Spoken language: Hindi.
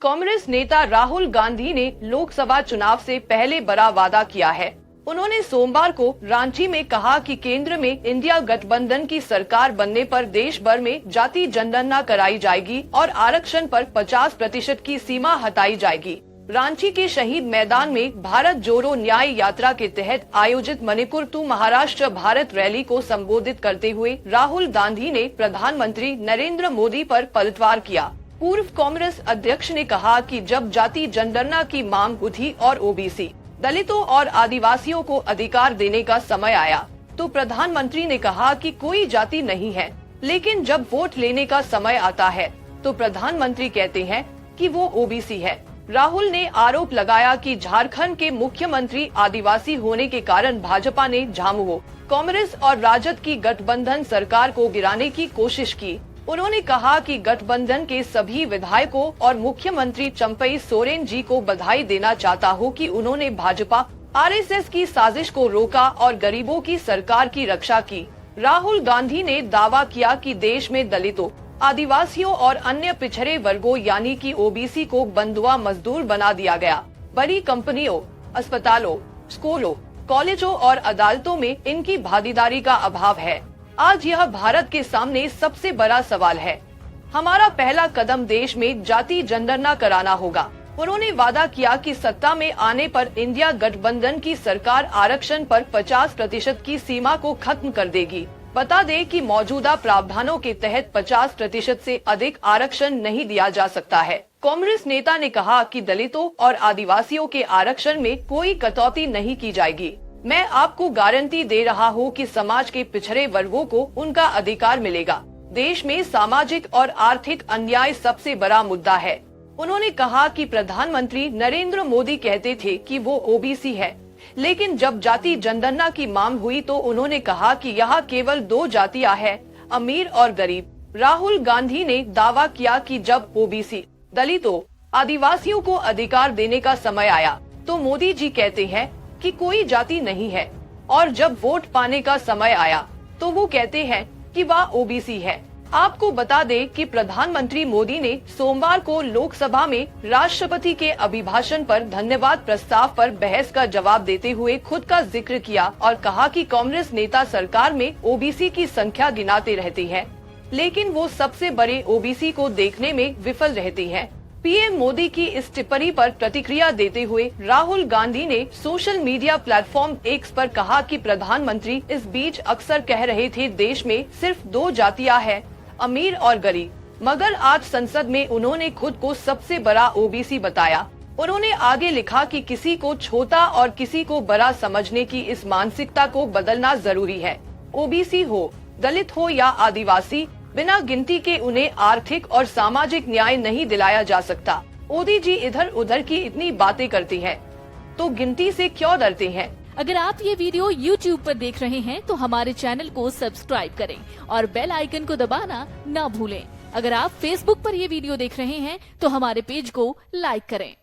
कांग्रेस नेता राहुल गांधी ने लोकसभा चुनाव से पहले बड़ा वादा किया है। उन्होंने सोमवार को रांची में कहा कि केंद्र में इंडिया गठबंधन की सरकार बनने पर देश भर में जाति जनगणना कराई जाएगी और आरक्षण पर 50% की सीमा हटाई जाएगी। रांची के शहीद मैदान में भारत जोड़ो न्याय यात्रा के तहत आयोजित मणिपुर टू महाराष्ट्र भारत रैली को संबोधित करते हुए राहुल गांधी ने प्रधानमंत्री नरेंद्र मोदी पर पलटवार किया। पूर्व कांग्रेस अध्यक्ष ने कहा कि जब जाति जनगणना की मांग उठी और ओबीसी, दलितों और आदिवासियों को अधिकार देने का समय आया तो प्रधानमंत्री ने कहा कि कोई जाति नहीं है, लेकिन जब वोट लेने का समय आता है तो प्रधानमंत्री कहते हैं कि वो ओबीसी है। राहुल ने आरोप लगाया कि झारखंड के मुख्यमंत्री आदिवासी होने के कारण भाजपा ने झामुमो, कांग्रेस और राजद की गठबंधन सरकार को गिराने की कोशिश की। उन्होंने कहा कि गठबंधन के सभी विधायकों और मुख्यमंत्री चंपई सोरेन जी को बधाई देना चाहता हूं कि उन्होंने भाजपा आरएसएस की साजिश को रोका और गरीबों की सरकार की रक्षा की। राहुल गांधी ने दावा किया कि देश में दलितों, आदिवासियों और अन्य पिछड़े वर्गों यानी कि ओबीसी को बंधुआ मजदूर बना दिया गया। बड़ी कंपनियों, अस्पतालों, स्कूलों, कॉलेजों और अदालतों में इनकी भागीदारी का अभाव है। आज यह भारत के सामने सबसे बड़ा सवाल है। हमारा पहला कदम देश में जाति जनगणना कराना होगा। उन्होंने वादा किया कि सत्ता में आने पर इंडिया गठबंधन की सरकार आरक्षण पर 50% की सीमा को खत्म कर देगी। बता दें कि मौजूदा प्रावधानों के तहत 50% से अधिक आरक्षण नहीं दिया जा सकता है। कांग्रेस नेता ने कहा कि दलितों और आदिवासियों के आरक्षण में कोई कटौती नहीं की जाएगी। मैं आपको गारंटी दे रहा हूं कि समाज के पिछड़े वर्गों को उनका अधिकार मिलेगा। देश में सामाजिक और आर्थिक अन्याय सबसे बड़ा मुद्दा है। उन्होंने कहा कि प्रधानमंत्री नरेंद्र मोदी कहते थे कि वो ओबीसी है, लेकिन जब जाति जनगणना की मांग हुई तो उन्होंने कहा कि यहाँ केवल 2 जातियां हैं, अमीर और गरीब। राहुल गांधी ने दावा किया कि जब ओबीसी, दलितों, आदिवासियों को अधिकार देने का समय आया तो मोदी जी कहते हैं कि कोई जाति नहीं है, और जब वोट पाने का समय आया तो वो कहते हैं कि वह ओबीसी है। आपको बता दें कि प्रधानमंत्री मोदी ने सोमवार को लोकसभा में राष्ट्रपति के अभिभाषण पर धन्यवाद प्रस्ताव पर बहस का जवाब देते हुए खुद का जिक्र किया और कहा कि कांग्रेस नेता सरकार में ओबीसी की संख्या गिनाते रहती है, लेकिन वो सबसे बड़े ओबीसी को देखने में विफल रहती है। पीएम मोदी की इस टिप्पणी पर प्रतिक्रिया देते हुए राहुल गांधी ने सोशल मीडिया प्लेटफॉर्म एक्स पर कहा कि प्रधानमंत्री इस बीच अक्सर कह रहे थे देश में सिर्फ 2 जातियां हैं, अमीर और गरीब, मगर आज संसद में उन्होंने खुद को सबसे बड़ा ओबीसी बताया। उन्होंने आगे लिखा कि किसी को छोटा और किसी को बड़ा समझने की इस मानसिकता को बदलना जरूरी है। ओबीसी हो, दलित हो या आदिवासी, बिना गिनती के उन्हें आर्थिक और सामाजिक न्याय नहीं दिलाया जा सकता। मोदी जी इधर उधर की इतनी बातें करती हैं, तो गिनती से क्यों डरते हैं? अगर आप ये वीडियो YouTube पर देख रहे हैं तो हमारे चैनल को सब्सक्राइब करें और बेल आइकन को दबाना ना भूलें। अगर आप Facebook पर ये वीडियो देख रहे हैं तो हमारे पेज को लाइक करें।